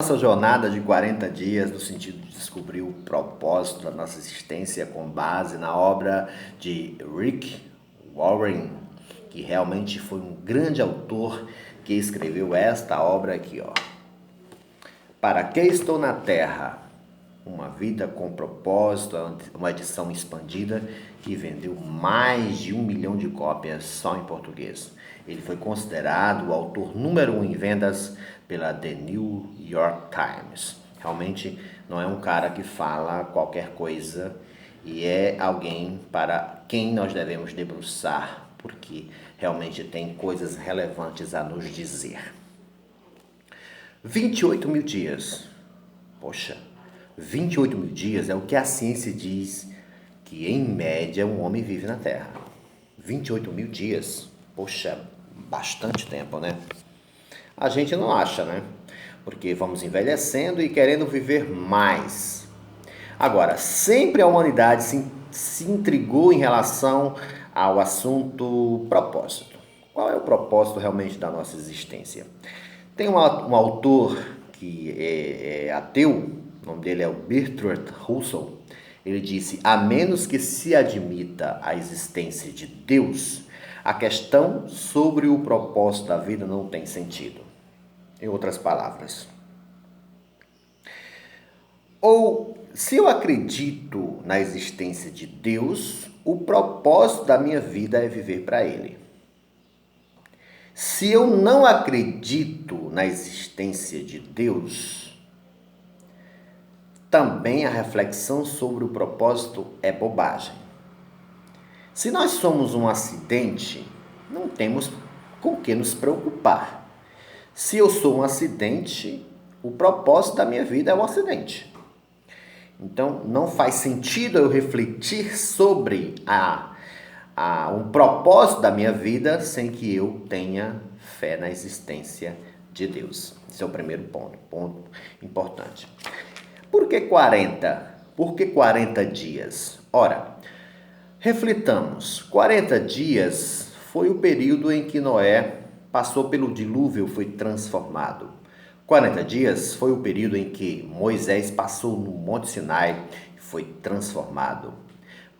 nossa jornada de 40 dias no sentido de descobrir o propósito da nossa existência com base na obra de Rick Warren, que realmente foi um grande autor que escreveu esta obra aqui, ó. Para que estou na Terra? Uma vida com propósito, uma edição expandida que vendeu mais de 1 milhão de cópias só em português. Ele foi considerado o autor número 1 em vendas pela The New York Times. Realmente não é um cara que fala qualquer coisa e é alguém para quem nós devemos debruçar, porque realmente tem coisas relevantes a nos dizer. 28 mil dias. Poxa, 28 mil dias é o que a ciência diz que, em média, um homem vive na Terra. 28 mil dias. Poxa, bastante tempo, né? A gente não acha, né? Porque vamos envelhecendo e querendo viver mais. Agora, sempre a humanidade se intrigou em relação ao assunto propósito. Qual é o propósito realmente da nossa existência? Tem um autor que é ateu, o nome dele é o Bertrand Russell. Ele disse: a menos que se admita a existência de Deus, a questão sobre o propósito da vida não tem sentido. Em outras palavras, ou se eu acredito na existência de Deus, o propósito da minha vida é viver para Ele. Se eu não acredito na existência de Deus, também a reflexão sobre o propósito é bobagem. Se nós somos um acidente, não temos com que nos preocupar. Se eu sou um acidente, o propósito da minha vida é um acidente. Então, não faz sentido eu refletir sobre um propósito da minha vida sem que eu tenha fé na existência de Deus. Esse é o primeiro ponto importante. Por que 40? Por que 40 dias? Ora, reflitamos. 40 dias foi o período em que Noé passou pelo dilúvio e foi transformado. 40 dias foi o período em que Moisés passou no Monte Sinai e foi transformado.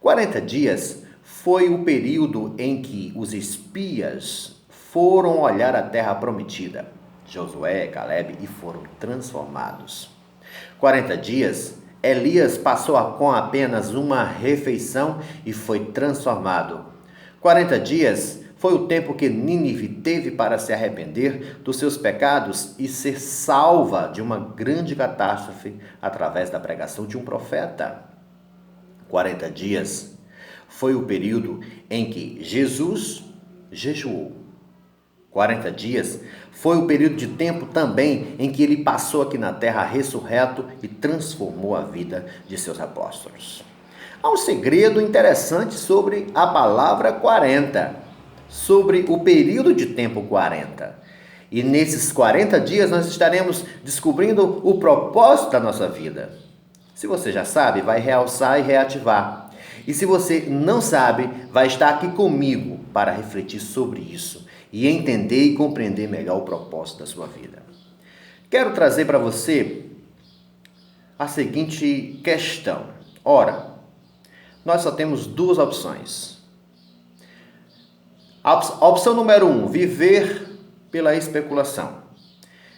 40 dias foi o período em que os espias foram olhar a terra prometida, Josué, Caleb, e foram transformados. 40 dias, Elias passou com apenas uma refeição e foi transformado. 40 dias foi o tempo que Nínive teve para se arrepender dos seus pecados e ser salva de uma grande catástrofe através da pregação de um profeta. 40 dias foi o período em que Jesus jejuou. 40 dias foi o período de tempo também em que ele passou aqui na terra ressurreto e transformou a vida de seus apóstolos. Há um segredo interessante sobre a palavra 40, sobre o período de tempo 40. E nesses 40 dias nós estaremos descobrindo o propósito da nossa vida. Se você já sabe, vai realçar e reativar. E se você não sabe, vai estar aqui comigo para refletir sobre isso e entender e compreender melhor o propósito da sua vida. Quero trazer para você a seguinte questão. Ora, nós só temos duas opções. A opção número 1, viver pela especulação.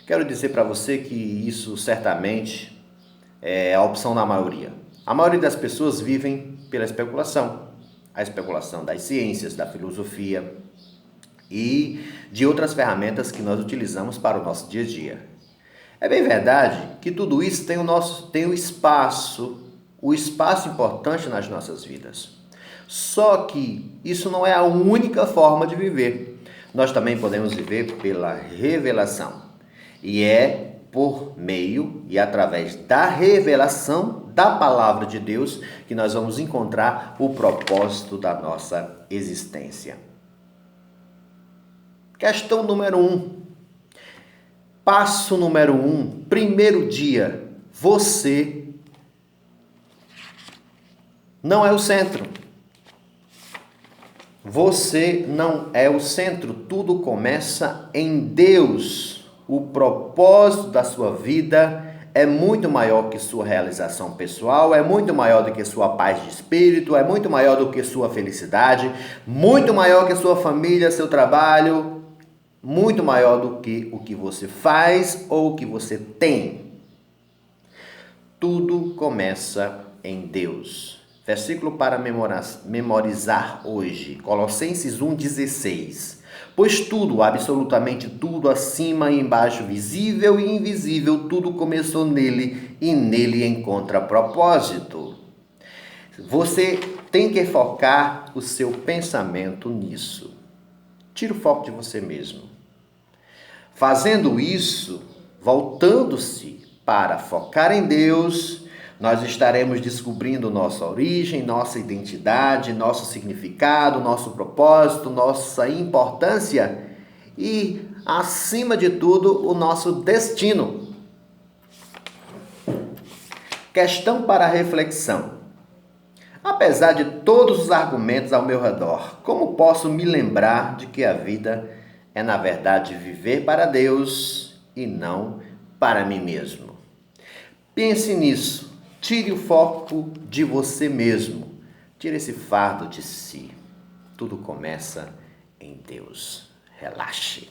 Quero dizer para você que isso certamente é a opção da maioria. A maioria das pessoas vivem pela especulação. A especulação das ciências, da filosofia e de outras ferramentas que nós utilizamos para o nosso dia a dia. É bem verdade que tudo isso tem o espaço importante nas nossas vidas. Só que isso não é a única forma de viver. Nós também podemos viver pela revelação. E é por meio e através da revelação da palavra de Deus que nós vamos encontrar o propósito da nossa existência. Questão número 1. Passo número 1. Primeiro dia. Você não é o centro. Você não é o centro. Tudo começa em Deus. O propósito da sua vida é muito maior que sua realização pessoal, é muito maior do que sua paz de espírito, é muito maior do que sua felicidade, muito maior que sua família, seu trabalho, muito maior do que o que você faz ou o que você tem. Tudo começa em Deus. Versículo para memorizar hoje, Colossenses 1,16. Pois tudo, absolutamente tudo, acima e embaixo, visível e invisível, tudo começou nele e nele encontra propósito. Você tem que focar o seu pensamento nisso. Tira o foco de você mesmo. Fazendo isso, voltando-se para focar em Deus, nós estaremos descobrindo nossa origem, nossa identidade, nosso significado, nosso propósito, nossa importância e, acima de tudo, o nosso destino. Questão para reflexão. Apesar de todos os argumentos ao meu redor, como posso me lembrar de que a vida é, na verdade, viver para Deus e não para mim mesmo? Pense nisso. Tire o foco de você mesmo. Tire esse fardo de si. Tudo começa em Deus. Relaxe.